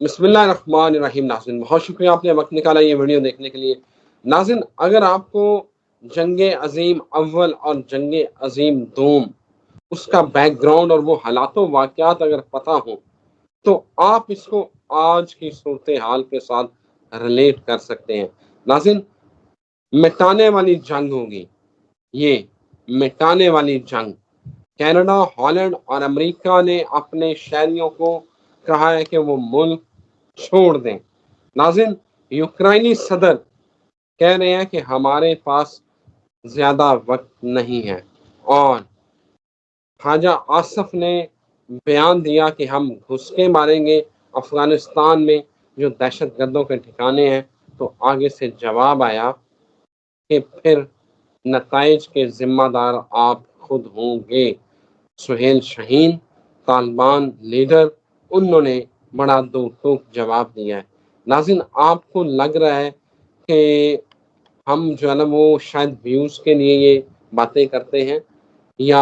بسم اللہ الرحمن الرحیم۔ ناظرین بہت شکریہ آپ نے وقت نکالا یہ ویڈیو دیکھنے کے لیے۔ ناظرین اگر آپ کو جنگ عظیم اول اور جنگ عظیم دوم اس کا بیک گراؤنڈ اور وہ حالات و واقعات اگر پتہ ہوں تو آپ اس کو آج کی صورتحال کے ساتھ ریلیٹ کر سکتے ہیں۔ ناظرین مٹانے والی جنگ ہوگی، یہ مٹانے والی جنگ۔ کینیڈا، ہالینڈ اور امریکہ نے اپنے شہریوں کو کہا ہے کہ وہ ملک چھوڑ دیں۔ ناظرین یوکرائنی صدر کہہ رہے ہیں کہ ہمارے پاس زیادہ وقت نہیں ہے، اور خواجہ آصف نے بیان دیا کہ ہم گھس کے ماریں گے افغانستان میں جو دہشت گردوں کے ٹھکانے ہیں۔ تو آگے سے جواب آیا کہ پھر نتائج کے ذمہ دار آپ خود ہوں گے۔ سہیل شاہین طالبان لیڈر، انہوں نے بڑا دو ٹوک جواب دیا ہے۔ ناظرین آپ کو لگ رہا ہے کہ ہم جو ہے نا وہ شاید ویوز کے لیے یہ باتیں کرتے ہیں یا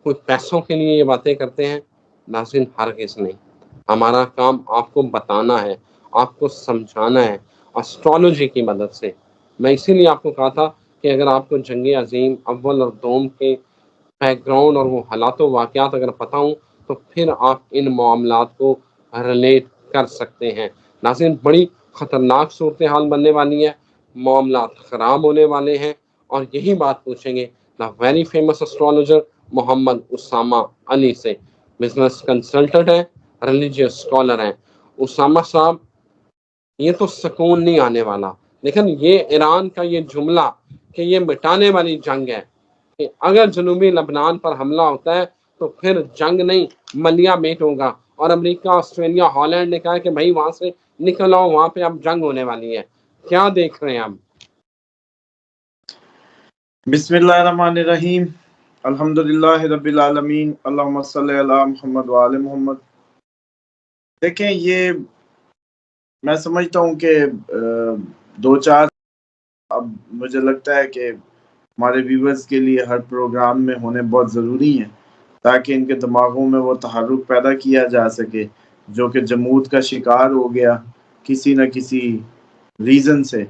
کوئی پیسوں کے لیے یہ باتیں کرتے ہیں؟ ناظرین ہرگز نہیں۔ ہمارا کام آپ کو بتانا ہے، آپ کو سمجھانا ہے اسٹرالوجی کی مدد سے۔ میں اسی لیے آپ کو کہا تھا کہ اگر آپ کو جنگ عظیم اول اور دوم کے بیک گراؤنڈ اور وہ حالات و واقعات اگر پتہ ہوں تو پھر آپ ان معاملات کو ریلیٹ کر سکتے ہیں۔ ناظرین بڑی خطرناک صورتحال بننے والی ہے، معاملات خراب ہونے والے ہیں، اور یہی بات پوچھیں گے دا ویری فیمس اسٹرالوجر محمد اسامہ علی سے۔ بزنس کنسلٹنٹ ہیں، ریلیجیس اسکالر ہیں۔ اسامہ صاحب یہ تو سکون نہیں آنے والا، لیکن یہ ایران کا یہ جملہ کہ یہ مٹانے والی جنگ ہے، کہ اگر جنوبی لبنان پر حملہ ہوتا ہے تو پھر جنگ نہیں ملیا میٹ ہوگا، اور امریکہ، آسٹریلیا، ہالینڈ نے کہا کہ بھائی وہاں سے نکل آؤ، وہاں پہ اب جنگ ہونے والی ہے۔ کیا دیکھ رہے ہیں اب؟ بسم اللہ الرحمن الرحیم، الحمدللہ رب العالمین، اللہم صلی علی محمد وآل محمد۔ دیکھیں، یہ میں سمجھتا ہوں کہ دو چار اب مجھے لگتا ہے کہ ہمارے ویورز کے لیے ہر پروگرام میں ہونے بہت ضروری ہیں، تاکہ ان کے دماغوں میں وہ تحرک پیدا کیا جا سکے جو کہ جمود کا شکار ہو گیا کسی نہ کسی ریزن سے۔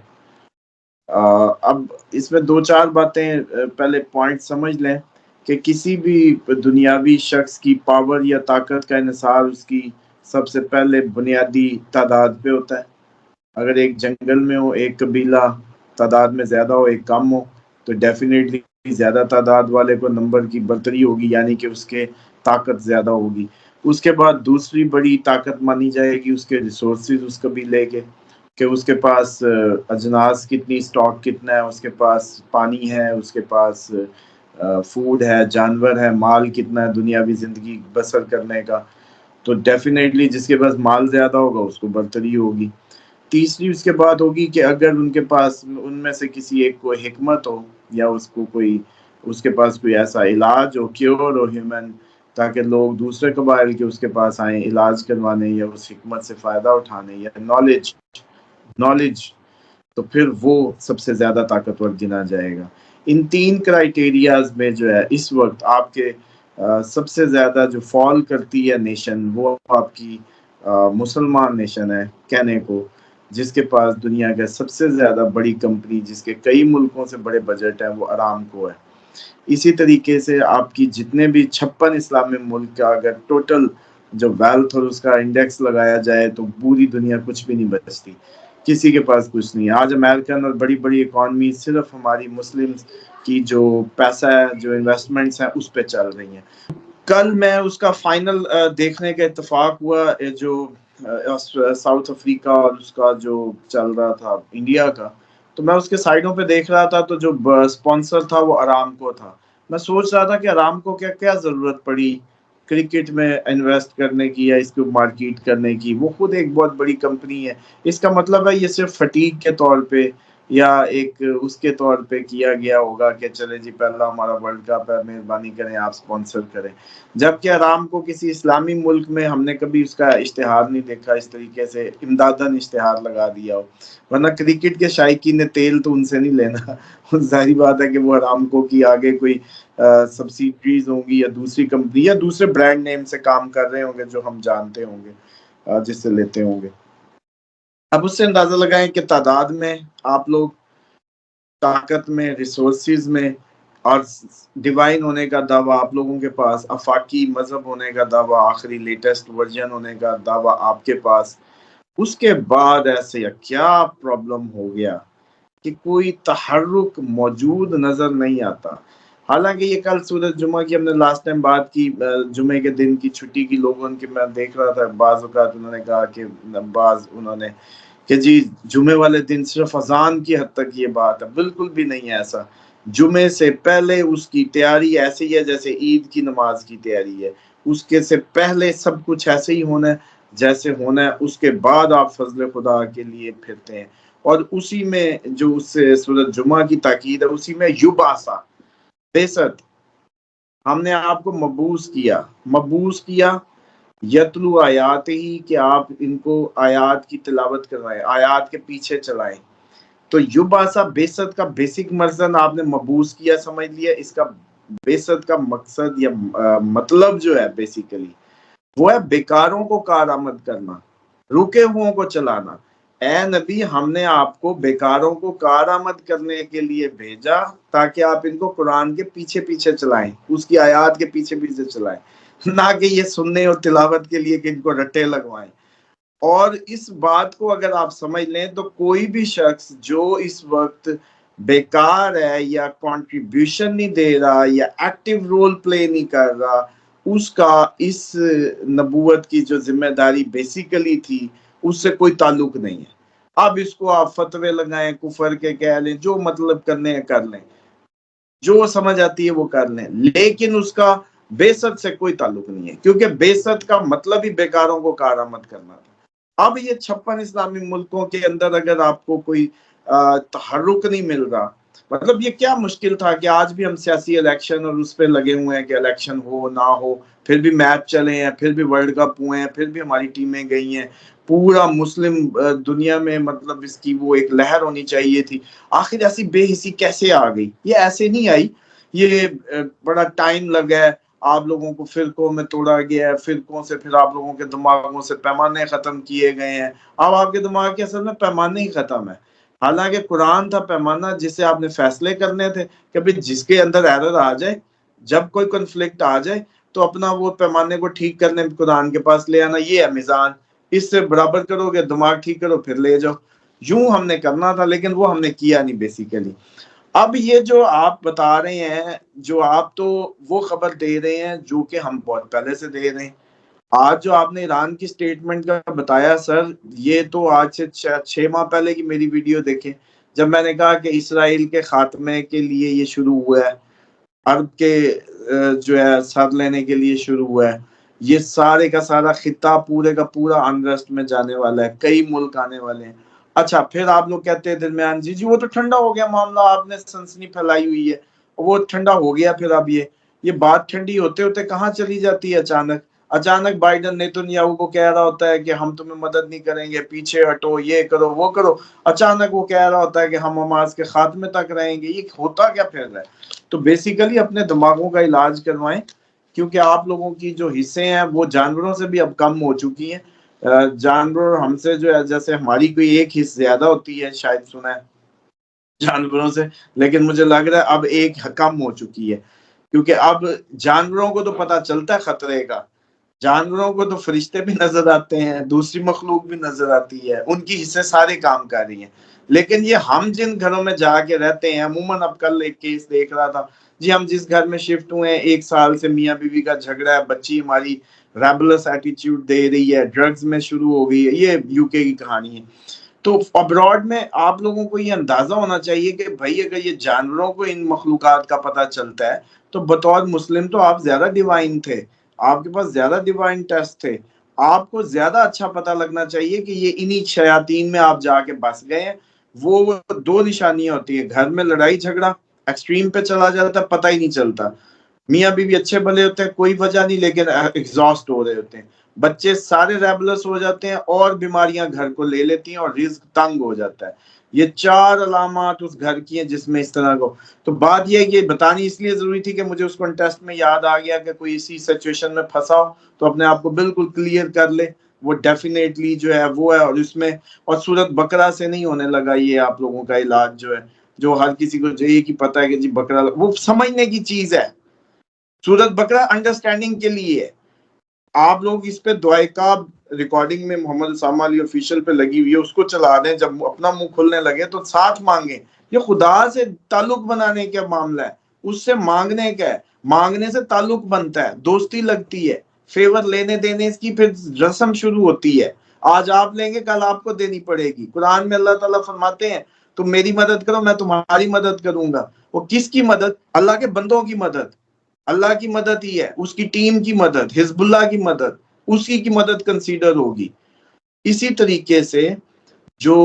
اب اس میں دو چار باتیں پہلے پوائنٹ سمجھ لیں کہ کسی بھی دنیاوی شخص کی پاور یا طاقت کا انحصار اس کی سب سے پہلے بنیادی تعداد پہ ہوتا ہے۔ اگر ایک جنگل میں ہو، ایک قبیلہ تعداد میں زیادہ ہو، ایک کم ہو، تو ڈیفینیٹلی زیادہ تعداد والے کو نمبر کی برتری ہوگی، یعنی کہ اس کے طاقت زیادہ ہوگی۔ اس کے بعد دوسری بڑی طاقت مانی جائے گی اس کے ریسورسز، اس قبیلے کے، کہ اس کے پاس اجناس کتنی، سٹاک کتنا ہے، اس کے پاس پانی ہے، اس کے پاس فوڈ ہے، جانور ہے، مال کتنا ہے دنیاوی زندگی بسر کرنے کا۔ تو ڈیفینیٹلی جس کے پاس مال زیادہ ہوگا اس کو برتری ہوگی۔ تیسری اس کے بعد ہوگی کہ اگر ان کے پاس ان میں سے کسی ایک کو حکمت ہو، یا اس کے پاس کوئی ایسا علاج ہو، کیور ہو ہیومن، تاکہ لوگ دوسرے قبائل کے اس کے پاس آئیں علاج کروانے یا اس حکمت سے فائدہ اٹھانے، یا نالج، تو پھر وہ سب سے زیادہ طاقتور گنا جائے گا۔ ان تین کرائیٹیریاز میں جو ہے اس وقت آپ کے سب سے زیادہ جو فال کرتی ہے نیشن، وہ آپ کی مسلمان نیشن ہے کہنے کو، جس کے پاس دنیا کا سب سے زیادہ بڑی کمپنی، جس کے کئی ملکوں سے بڑے بجٹ ہیں، وہ ارامکو ہے۔ اسی طریقے سے آپ کی جتنے بھی 56 اسلامی ملک کا اگر ٹوٹل جو ویلتھ اور اس کا انڈیکس لگایا جائے تو پوری دنیا کچھ بھی نہیں بچتی، کسی کے پاس کچھ نہیں۔ آج امریکن اور بڑی بڑی اکانومی صرف ہماری مسلم کی جو پیسہ ہے، جو انویسٹمنٹس ہیں، اس پہ چل رہی ہیں۔ کل میں اس کا فائنل دیکھنے کا اتفاق ہوا، جو ساؤتھ افریقہ اور اس کا جو چل رہا تھا انڈیا کا، تو میں اس کے سائڈوں پہ دیکھ رہا تھا، تو جو اسپانسر تھا وہ ارامکو تھا۔ میں سوچ رہا تھا کہ ارامکو کیا ضرورت پڑی کرکٹ میں انویسٹ کرنے کی یا اس کو مارکیٹ کرنے کی، وہ خود ایک بہت بڑی کمپنی ہے۔ اس کا مطلب ہے یہ صرف فٹیگ کے طور پہ یا ایک اس کے طور پہ کیا گیا ہوگا کہ چلے جی پہلا ہمارا ورلڈ کپ ہے، مہربانی کریں آپ سپانسر کریں، جبکہ ارامکو کسی اسلامی ملک میں ہم نے کبھی اس کا اشتہار نہیں دیکھا اس طریقے سے امدادن اشتہار لگا دیا ہو۔ ورنہ کرکٹ کے شائقین نے تیل تو ان سے نہیں لینا، ظاہری بات ہے کہ وہ ارامکو کی آگے کوئی سبسیڈریز ہوں گی یا دوسری کمپنی یا دوسرے برانڈ نیم سے کام کر رہے ہوں گے جو ہم جانتے ہوں گے۔ جس سے لیتے ہوں گے. اب اس سے اندازہ لگائیں کہ تعداد میں آپ لوگ، طاقت میں، ریسورسز میں، اور ڈیوائن ہونے کا دعویٰ آپ لوگوں کے پاس، افاقی مذہب ہونے کا دعویٰ، آخری لیٹسٹ ورژن ہونے کا دعویٰ آپ کے پاس. اس کے بعد ایسے کیا پرابلم ہو گیا کہ کوئی تحرک موجود نظر نہیں آتا. حالانکہ یہ کل سورج جمعہ کی ہم نے لاسٹ ٹائم بات کی، جمعے کے دن کی چھٹی کی لوگوں کی میں دیکھ رہا تھا، بعض اوقات انہوں نے کہا کہ کہ جی جمعے والے دن صرف اذان کی حد تک یہ بات ہے. بالکل بھی نہیں ہے ایسا. جمعے سے پہلے اس کی تیاری ایسی ہے جیسے عید کی نماز کی تیاری ہے. اس کے سے پہلے سب کچھ ایسے ہی ہونا ہے جیسے ہونا ہے. اس کے بعد آپ فضل خدا کے لیے پھرتے ہیں. اور اسی میں جو اس سے سورۃ جمعہ کی تاکید ہے، اسی میں یبعثا، بعثت، ہم نے آپ کو مبعوث کیا یتلو آیات ہی، کہ آپ ان کو آیات کی تلاوت کروائیں، آیات کے پیچھے چلائیں. تو یبعثا بعثت کا بیسک مرزن آپ نے مبعوث کیا سمجھ لیا. اس کا بعثت کا مقصد یا مطلب جو ہے بیسیکلی وہ ہے بیکاروں کو کارآمد کرنا، رکے ہوں کو چلانا. اے نبی، ہم نے آپ کو بیکاروں کو کارآمد کرنے کے لیے بھیجا تاکہ آپ ان کو قرآن کے پیچھے پیچھے چلائیں، اس کی آیات کے پیچھے پیچھے چلائیں، نہ کہ یہ سننے اور تلاوت کے لیے کہ ان کو رٹے لگوائیں. اور اس بات کو اگر آپ سمجھ لیں تو کوئی بھی شخص جو اس وقت بیکار ہے یا کنٹریبیوشن نہیں دے رہا یا ایکٹیو رول پلے نہیں کر رہا، اس کا اس نبوت کی جو ذمہ داری بیسیکلی تھی اس سے کوئی تعلق نہیں ہے. اب اس کو آپ فتوے لگائیں، کفر کے کہہ لیں، جو مطلب کرنے ہیں کر لیں، جو سمجھ آتی ہے وہ کر لیں، لیکن اس کا بعثت سے کوئی تعلق نہیں ہے، کیونکہ بعثت کا مطلب ہی بیکاروں کو کارآمد کرنا تھا. اب یہ 56 اسلامی ملکوں کے اندر اگر آپ کو کوئی تحرک نہیں مل رہا، مطلب یہ کیا مشکل تھا کہ آج بھی ہم سیاسی الیکشن اور اس پہ لگے ہوئے ہیں کہ الیکشن ہو نہ ہو، پھر بھی میچ چلے ہیں، پھر بھی ورلڈ کپ ہوئے ہیں، پھر بھی ہماری ٹیمیں گئی ہیں، پورا مسلم دنیا میں مطلب اس کی وہ ایک لہر ہونی چاہیے تھی. آخر ایسی بے حسی کیسے آ گئی؟ یہ ایسے نہیں آئی، یہ بڑا ٹائم لگا ہے. آپ لوگوں کو فرقوں میں توڑا گیا ہے، فرقوں سے پھر آپ لوگوں کے دماغوں سے پیمانے ختم کیے گئے ہیں. اب آپ کے دماغ کے اصل میں پیمانے ہی ختم ہے. حالانکہ قرآن تھا پیمانہ جس سے آپ نے فیصلے کرنے تھے کہ بھی جس کے اندر ایرر آ جائے، جب کوئی کنفلکٹ آ جائے تو اپنا وہ پیمانے کو ٹھیک کرنے قرآن کے پاس لے آنا. یہ ہے میزان، اس سے برابر کرو گے، دماغ ٹھیک کرو، پھر لے جاؤ. یوں ہم نے کرنا تھا، لیکن وہ ہم نے کیا نہیں بیسیکلی. اب یہ جو آپ بتا رہے ہیں، جو آپ تو وہ خبر دے رہے ہیں جو کہ ہم بہت پہلے سے دے رہے ہیں. آج جو آپ نے ایران کی سٹیٹمنٹ کا بتایا سر، یہ تو آج سے 6 ماہ پہلے کی میری ویڈیو دیکھیں، جب میں نے کہا کہ اسرائیل کے خاتمے کے لیے یہ شروع ہوا ہے، عرب کے جو ہے سر لینے کے لیے شروع ہوا ہے. یہ سارے کا سارا خطہ پورے کا پورا انرسٹ میں جانے والا ہے، کئی ملک آنے والے ہیں. اچھا پھر آپ لوگ کہتے ہیں درمیان جی وہ تو ٹھنڈا ہو گیا معاملہ، آپ نے سنسنی پھیلائی ہوئی ہے، وہ ٹھنڈا ہو گیا. پھر اب یہ بات ٹھنڈی ہوتے ہوتے کہاں چلی جاتی ہے؟ اچانک بائیڈن نیتنیاہو کو کہہ رہا ہوتا ہے کہ ہم تمہیں مدد نہیں کریں گے، پیچھے ہٹو، یہ کرو وہ کرو. اچانک وہ کہہ رہا ہوتا ہے کہ ہم حماس کے خاتمے تک رہیں گے. یہ ہوتا کیا پھر رہا ہے؟ تو بیسیکلی اپنے دماغوں کا علاج کروائیں، کیونکہ آپ لوگوں کی جو حصے ہیں وہ جانوروں سے بھی اب کم ہو چکی ہیں. جانور ہم سے جو ہے، جیسے ہماری کوئی ایک حص زیادہ ہوتی ہے، شاید سنا ہے جانوروں سے، لیکن مجھے لگ رہا ہے اب ایک کم ہو چکی ہے. کیونکہ اب جانوروں کو تو پتہ چلتا ہے خطرے کا، جانوروں کو تو فرشتے بھی نظر آتے ہیں، دوسری مخلوق بھی نظر آتی ہے، ان کی حصے سارے کام کر رہی ہیں. لیکن یہ ہم جن گھروں میں جا کے رہتے ہیں، عموماً اب کل ایک کیس دیکھ رہا تھا جی، ہم جس گھر میں شفٹ ہوئے ہیں 1 سال سے میاں بیوی کا جھگڑا ہے، بچی ہماری ریبلس ایٹیٹیوڈ دے رہی ہے، ڈرگز میں شروع ہو گئی ہے. یہ یو کے کی کہانی ہے. تو ابراڈ میں آپ لوگوں کو یہ اندازہ ہونا چاہیے کہ بھائی اگر یہ جانوروں کو ان مخلوقات کا پتہ چلتا ہے تو بطور مسلم تو آپ زیادہ ڈیوائن تھے، آپ کے پاس زیادہ ڈیوائن ٹیسٹ تھے، آپ کو زیادہ اچھا پتہ لگنا چاہیے کہ یہ انہی شیاطین میں آپ جا کے بس گئے ہیں. وہ 2 نشانیاں ہوتی ہیں، گھر میں لڑائی جھگڑا ایکسٹریم پہ چلا جاتا ہے، پتہ ہی نہیں چلتا، میاں بیوی اچھے بھلے ہوتے ہیں، کوئی وجہ نہیں، لیکن ایگزاسٹ ہو رہے ہوتے ہیں، بچے سارے ریبلس ہو جاتے ہیں، اور بیماریاں گھر کو لے لیتی ہیں، اور رزق تنگ ہو جاتا ہے. یہ 4 علامات اس گھر کی ہیں جس میں اس طرح کو. تو بات یہ ہے کہ یہ بتانی اس لیے ضروری تھی کہ مجھے اس کنٹیسٹ میں یاد آ گیا کہ کوئی اسی سچویشن میں پھنسا ہو تو اپنے آپ کو بالکل کلیئر کر لے وہ ڈیفینیٹلی جو ہے وہ ہے. اور اس میں اور سورت بقرہ سے نہیں ہونے لگا یہ آپ لوگوں کا علاج جو ہے, جو ہر کسی کو چاہیے کہ پتہ ہے کہ جی بقرہ, وہ سمجھنے کی چیز ہے. سورت بقرہ انڈرسٹینڈنگ کے لیے ہے. آپ لوگ اس پہ دعائے کعب ریکارڈنگ میں محمد اسامہ علی آفیشیل پہ لگی ہوئی ہے, اس کو چلا دیں. جب اپنا منہ کھلنے لگے تو ساتھ مانگیں. یہ خدا سے تعلق بنانے کا معاملہ ہے, اس سے مانگنے کا ہے. مانگنے سے تعلق بنتا ہے, دوستی لگتی ہے, فیور لینے دینے کی پھر رسم شروع ہوتی ہے. آج آپ لیں گے کل آپ کو دینی پڑے گی. قرآن میں اللہ تعالیٰ فرماتے ہیں تم میری مدد کرو میں تمہاری مدد کروں گا. وہ کس کی مدد؟ اللہ کے بندوں کی مدد. اللہ کی مدد ہی ہے, اس کی ٹیم کی مدد, حزب اللہ کی مدد, اسی کی مدد کنسیڈر ہوگی. اسی طریقے سے جو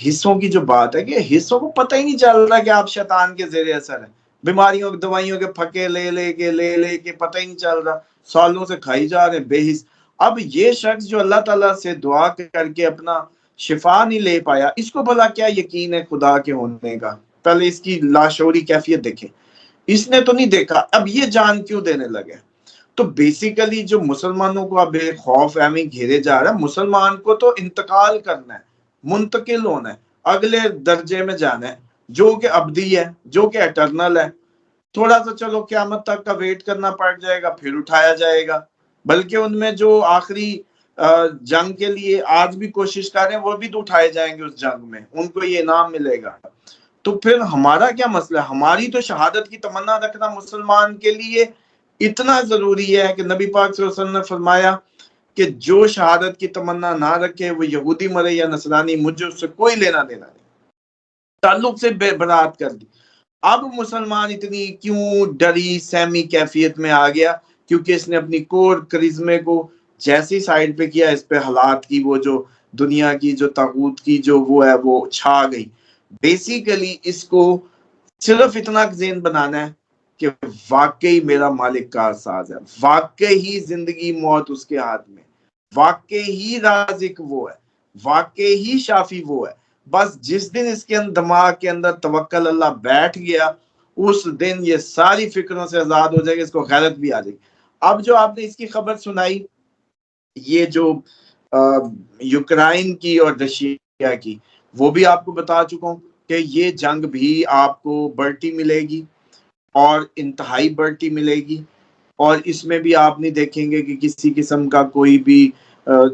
حصوں کی جو بات ہے کہ حصوں کو پتہ ہی نہیں چل رہا کہ آپ شیطان کے زیر اثر ہیں. بیماریوں دوائیوں کے پھکے لے لے کے پتہ ہی نہیں چل رہا, سالوں سے کھائی جا رہے ہیں بے حس. اب یہ شخص جو اللہ تعالیٰ سے دعا کر کے اپنا شفا نہیں لے پایا, اس کو بھلا کیا یقین ہے خدا کے ہونے کا؟ پہلے اس کی لاشعوری کیفیت دیکھیں. اس نے تو نہیں دیکھا, اب یہ جان کیوں دینے لگے؟ تو بیسیکلی جو مسلمانوں کو اب خوف اہمی گھیرے جا رہا ہے, مسلمان کو تو انتقال کرنا ہے, منتقل ہونا ہے, اگلے درجے میں جانا ہے, جو کہ ابدی ہے, جو کہ ایٹرنل ہے. تھوڑا سا چلو قیامت تک کا ویٹ کرنا پڑ جائے گا, پھر اٹھایا جائے گا. بلکہ ان میں جو آخری جنگ کے لیے آج بھی کوشش کر رہے ہیں وہ بھی تو اٹھائے جائیں گے اس جنگ میں, ان کو یہ انعام ملے گا. تو پھر ہمارا کیا مسئلہ ہے؟ ہماری تو شہادت کی تمنا رکھنا مسلمان کے لیے اتنا ضروری ہے کہ نبی پاک صلی اللہ علیہ وسلم نے فرمایا کہ جو شہادت کی تمنا نہ رکھے وہ یہودی مرے یا نصرانی, مجھے اس سے کوئی لینا دینا نہیں, تعلق سے بے برات کر دی. اب مسلمان اتنی کیوں ڈری سہمی کیفیت میں آ گیا؟ کیونکہ اس نے اپنی کور کرزمے کو جیسی سائڈ پہ کیا, اس پہ حالات کی وہ جو دنیا کی جو طاغوت کی جو وہ ہے وہ چھا گئی. بیسیکلی اس کو صرف اتنا ذہن بنانا ہے کہ واقعی میرا مالک کارساز ہے, واقعی زندگی موت اس کے ہاتھ میں, واقعی رازق وہ ہے, واقعی شافی وہ ہے. بس جس دن اس کے دماغ کے اندر توکل اللہ بیٹھ گیا, اس دن یہ ساری فکروں سے آزاد ہو جائے گا, اس کو غیرت بھی آ جائے گی. اب جو آپ نے اس کی خبر سنائی, یہ جو یوکرائن کی اور رشیا کی, وہ بھی آپ کو بتا چکا ہوں کہ یہ جنگ بھی آپ کو بڑھتی ملے گی اور انتہائی بڑھتی ملے گی. اور اس میں بھی آپ نہیں دیکھیں گے کہ کسی قسم کا کوئی بھی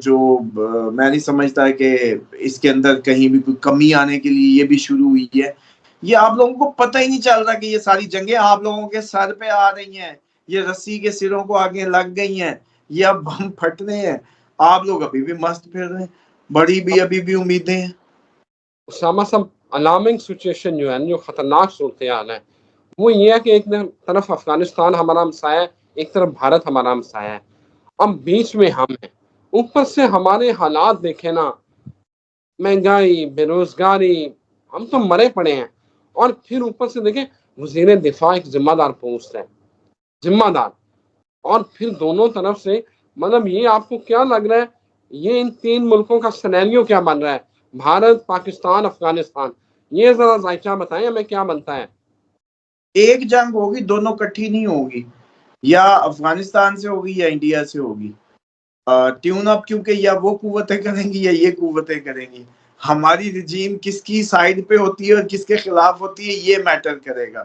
جو میں نہیں سمجھتا ہے کہ اس کے اندر کہیں بھی کوئی کمی آنے کے لیے یہ بھی شروع ہوئی ہے. یہ آپ لوگوں کو پتہ ہی نہیں چل رہا کہ یہ ساری جنگیں آپ لوگوں کے سر پہ آ رہی ہیں, یہ رسی کے سروں کو آگے لگ گئی ہیں, یہ اب بم پھٹنے ہیں. آپ لوگ ابھی بھی مست پھر رہے ہیں, بڑی بھی ابھی بھی امیدیں ہیں. اسامہ صاحب, الارمنگ سچویشن جو ہے, جو خطرناک صورتحال ہے, وہ یہ ہے کہ ایک طرف افغانستان ہمارا ہمسایہ ہے, ایک طرف بھارت ہمارا ہمسایہ ہے, اب بیچ میں ہم ہیں. اوپر سے ہمارے حالات دیکھیں نا, مہنگائی, بے روزگاری, ہم تو مرے پڑے ہیں. اور پھر اوپر سے دیکھیں وزیر دفاع ایک ذمہ دار پوسٹ ہے, ذمہ دار. اور پھر دونوں طرف سے مطلب یہ آپ کو کیا لگ رہا ہے, یہ ان تین ملکوں کا سینیریو کیا بن رہا ہے, بھارت, پاکستان, افغانستان, یہ ذرا ذائقہ بتائیں ہمیں کیا بنتا ہے. ایک جنگ ہوگی, دونوں کٹھی نہیں ہوگی, یا افغانستان سے ہوگی یا انڈیا سے ہوگی. ٹیون اپ کیونکہ یا وہ قوتیں کریں گی یا یہ قوتیں کریں گی. ہماری رجیم کس کی سائڈ پہ ہوتی ہے اور کس کے خلاف ہوتی ہے یہ میٹر کرے گا.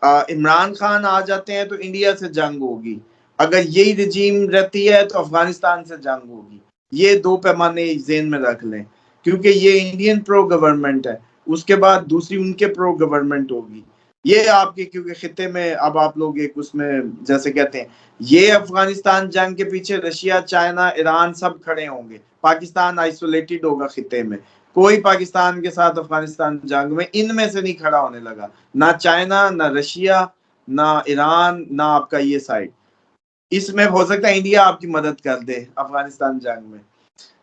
عمران خان آ جاتے ہیں تو انڈیا سے جنگ ہوگی, اگر یہی رجیم رہتی ہے تو افغانستان سے جنگ ہوگی. یہ دو پیمانے ذہن میں رکھ لیں, کیونکہ یہ انڈین پرو گورنمنٹ ہے, اس کے بعد دوسری ان کے پرو گورنمنٹ ہوگی. یہ آپ کے کیونکہ خطے میں اب آپ لوگ ایک اس میں جیسے کہتے ہیں, یہ افغانستان جنگ کے پیچھے رشیا, چائنا, ایران سب کھڑے ہوں گے, پاکستان آئسولیٹڈ ہوگا خطے میں. کوئی پاکستان کے ساتھ افغانستان جنگ میں ان میں سے نہیں کھڑا ہونے لگا, نہ چائنا, نہ رشیا, نہ ایران, نہ آپ کا یہ سائڈ. اس میں ہو سکتا ہے انڈیا آپ کی مدد کر دے افغانستان جنگ میں,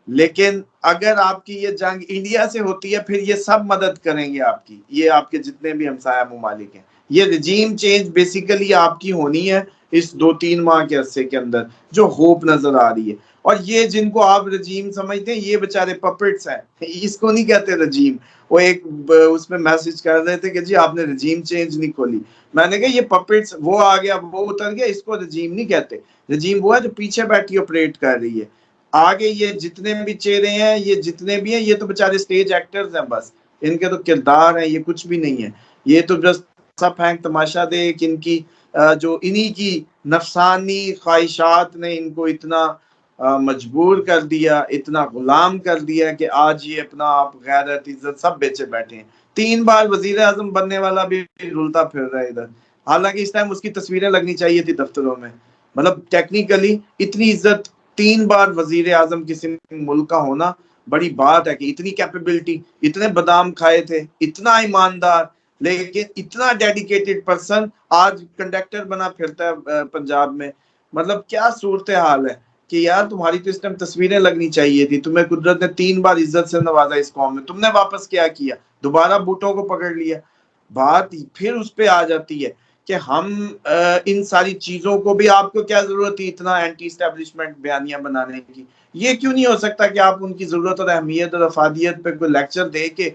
لیکن اگر آپ کی یہ جنگ انڈیا سے ہوتی ہے پھر یہ سب مدد کریں گے آپ کی, یہ آپ کے جتنے بھی ہمسایہ ممالک ہیں. یہ رجیم چینج بیسیکلی آپ کی ہونی ہے اس 2-3 ماہ کے عرصے کے اندر, جو ہوپ نظر آ رہی ہے. اور یہ جن کو آپ رجیم سمجھتے ہیں یہ بےچارے پپٹس ہیں, اس کو نہیں کہتے رجیم. وہ ایک اس میں میسج کر رہے تھے کہ جی آپ نے رجیم چینج نہیں کھولی. میں نے کہا یہ پپٹس, وہ آ گیا وہ اتر گیا, اس کو رجیم نہیں کہتے. رجیم وہ ہے جو پیچھے بیٹھی آپریٹ کر رہی ہے. آگے یہ جتنے بھی چہرے ہیں، یہ جتنے بھی ہیں، یہ تو بیچارے اسٹیج ایکٹرز ہیں، بس ان کے تو کردار ہیں، یہ کچھ بھی نہیں ہے. یہ تو بس سب پھینک تماشا دے کہ ان کی جو انہی کی نفسانی خواہشات نے ان کو اتنا مجبور کر دیا، اتنا غلام کر دیا کہ آج یہ اپنا آپ غیرت عزت سب بیچے بیٹھے ہیں. 3 بار وزیر اعظم بننے والا بھی رلتا پھر رہا ہے ادھر، حالانکہ اس ٹائم اس کی تصویریں لگنی چاہیے تھی دفتروں میں. مطلب ٹیکنیکلی اتنی عزت، 3 بار وزیر اعظم کسی ملک کا ہونا بڑی بات ہے، کہ اتنی کیپیبلٹی، اتنے بادام کھائے تھے، اتنا ایماندار، لیکن اتنا ڈیڈیکیٹڈ پرسن آج کنڈکٹر بنا پھرتا ہے پنجاب میں. مطلب کیا صورتحال ہے کہ یار تمہاری تو اس ٹائم تصویریں لگنی چاہیے تھی. تمہیں قدرت نے 3 بار عزت سے نوازا اس قوم میں، تم نے واپس کیا کیا؟ دوبارہ بھٹو کو پکڑ لیا. بات پھر اس پہ آ جاتی ہے کہ ہم ان ساری چیزوں کو بھی، آپ کو کیا ضرورت تھی اتنا اینٹی اسٹیبلشمنٹ بیانیاں بنانے کی؟ یہ کیوں نہیں ہو سکتا کہ آپ ان کی ضرورت اور اہمیت اور افادیت پہ کوئی لیکچر دے کے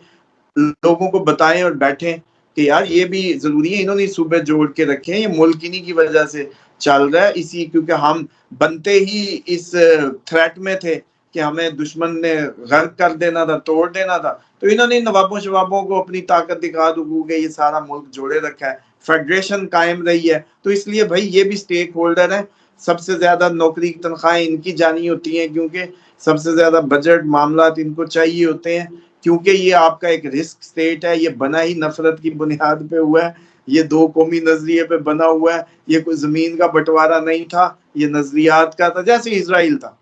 لوگوں کو بتائیں اور بیٹھیں کہ یار یہ بھی ضروری ہے. انہوں نے صوبے جوڑ کے رکھے ہیں، یہ ملک انہی کی وجہ سے چل رہا ہے، اسی کیونکہ ہم بنتے ہی اس تھریٹ میں تھے کہ ہمیں دشمن نے غرق کر دینا تھا، توڑ دینا تھا. تو انہوں نے نوابوں شبابوں کو اپنی طاقت دکھا دکھو کے یہ سارا ملک جوڑے رکھا ہے، فیڈریشن قائم رہی ہے. تو اس لیے بھائی یہ بھی سٹیک ہولڈر ہیں. سب سے زیادہ نوکری کی تنخواہیں ان کی جانی ہوتی ہیں، کیونکہ سب سے زیادہ بجٹ معاملات ان کو چاہیے ہوتے ہیں، کیونکہ یہ آپ کا ایک رسک سٹیٹ ہے. یہ بنا ہی نفرت کی بنیاد پہ ہوا ہے، یہ 2 قومی نظریے پہ بنا ہوا ہے. یہ کوئی زمین کا بٹوارا نہیں تھا، یہ نظریات کا تھا. جیسے اسرائیل تھا،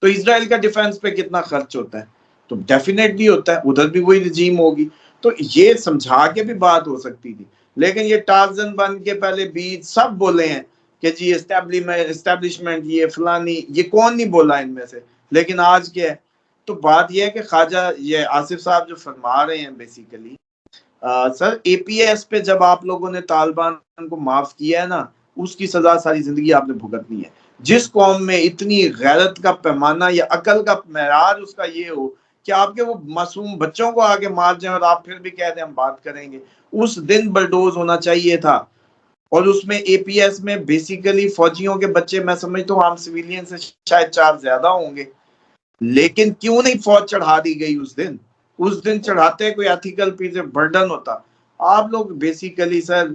تو اسرائیل کا ڈیفنس پہ کتنا خرچ ہوتا ہے؟ تو ڈیفینیٹلی ہوتا ہے، ادھر بھی وہی رجیم ہوگی. تو یہ سمجھا کے بھی بات ہو سکتی تھی، لیکن یہ ٹارزن بن کے پہلے بیچ سب بولے ہیں کہ جی اسٹیبلشمنٹ، یہ فلانی، یہ کون نہیں بولا ان میں سے؟ لیکن آج کیا ہے؟ تو بات یہ ہے کہ خواجہ یہ آصف صاحب جو فرما رہے ہیں بیسیکلی سر، اے پی ایس پہ جب آپ لوگوں نے طالبان کو معاف کیا ہے نا، اس کی سزا ساری زندگی آپ نے بھگتنی ہے. جس قوم میں اتنی غیرت کا پیمانہ یا عقل کا معیار اس کا یہ ہو کہ آپ کے وہ معصوم بچوں کو آگے مار جائیں اور آپ پھر بھی کہہ دیں ہم بات کریں گے، اس دن بلڈوز ہونا چاہیے تھا. اور اس میں اے پی ایس میں بیسیکلی فوجیوں کے بچے میں سمجھتا ہوں عام سویلین سے شاید 4 زیادہ ہوں گے. لیکن کیوں نہیں فوج چڑھا دی گئی اس دن چڑھاتے کوئی ایتھیکل پیچھے برڈن ہوتا. آپ لوگ بیسیکلی سر،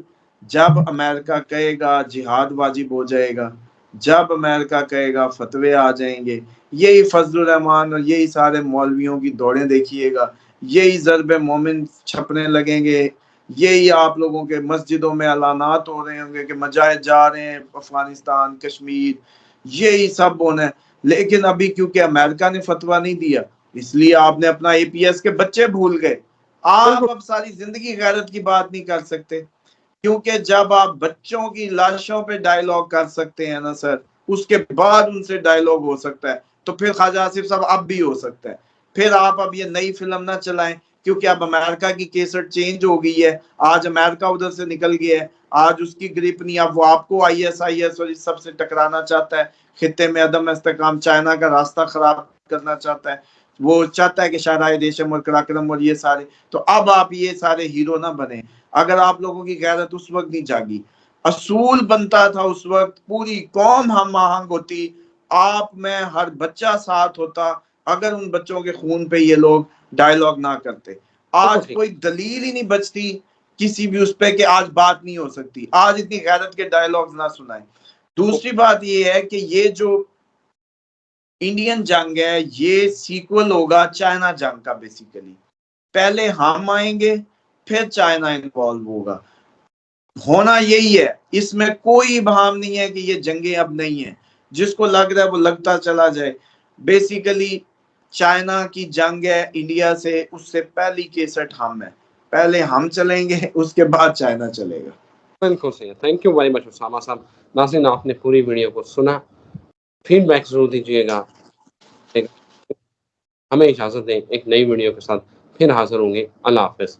جب امریکہ کہے گا جہاد واجب ہو جائے گا، جب امریکہ کہے گا فتوے آ جائیں گے، یہی فضل الرحمان اور یہی سارے مولویوں کی دوڑیں دیکھیے گا، یہی ضرب مومن چھپنے لگیں گے، یہی آپ لوگوں کے مسجدوں میں اعلانات ہو رہے ہوں گے کہ مجاہد جا رہے ہیں افغانستان کشمیر، یہی سب ہونا ہے. لیکن ابھی کیونکہ امریکہ نے فتویٰ نہیں دیا، اس لیے آپ نے اپنا اے پی ایس کے بچے بھول گئے. آپ اب ساری زندگی غیرت کی بات نہیں کر سکتے، کیونکہ جب آپ بچوں کی لاشوں پہ ڈائیلاگ کر سکتے ہیں نا سر، اس کے بعد ان سے ڈائیلاگ ہو سکتا ہے. تو پھر خواجہ آصف صاحب اب بھی ہو سکتا ہے. پھر آپ اب یہ نئی فلم نہ چلائیں، کیونکہ اب امریکہ کی کیسٹ چینج ہو گئی ہے. آج امریکہ ادھر سے نکل گیا ہے، آج اس کی گریپ نہیں، اب وہ آپ کو آئی ایس اور اس سب سے ٹکرانا چاہتا ہے. خطے میں عدم استحکام، چائنا کا راستہ خراب کرنا چاہتا ہے، وہ چاہتا ہے کہ شاہراہ دیشم اور کراکرم اور یہ سارے. تو اب آپ یہ سارے ہیرو نہ بنے. اگر آپ لوگوں کی غیرت اس وقت نہیں جاگی، اصول بنتا تھا اس وقت، پوری قوم ہم آہنگ ہوتی، آپ میں ہر بچہ ساتھ ہوتا، اگر ان بچوں کے خون پہ یہ لوگ ڈائیلاگ نہ کرتے. آج کوئی دلیل ہی نہیں بچتی کسی بھی اس پہ کہ آج بات نہیں ہو سکتی. آج اتنی غیرت کے ڈائیلاگز نہ سنائیں. دوسری بات یہ ہے کہ یہ جو انڈین جنگ ہے یہ سیکول ہوگا چائنا جنگ کا. بیسیکلی پہلے ہم آئیں گے پھر چائنا انوالو ہوگا. ہونا یہی ہے، اس میں کوئی ابہام نہیں ہے کہ یہ جنگیں اب نہیں ہیں. جس کو لگ رہا ہے وہ لگتا چلا جائے. بیسیکلی چائنا کی جنگ ہے انڈیا سے، اس سے پہلی کیسٹ ہم ہے. پہلے ہم چلیں گے، اس کے بعد چائنا چلے گا. بالکل صحیح. Thank you very much Osama Sahab. ناظرین، آپ نے پوری ویڈیو کو سنا، فیڈ بیک ضرور دیجیے گا. ہمیں اجازت دیں، ایک نئی ویڈیو کے ساتھ پھر حاضر ہوں گے. اللہ حافظ.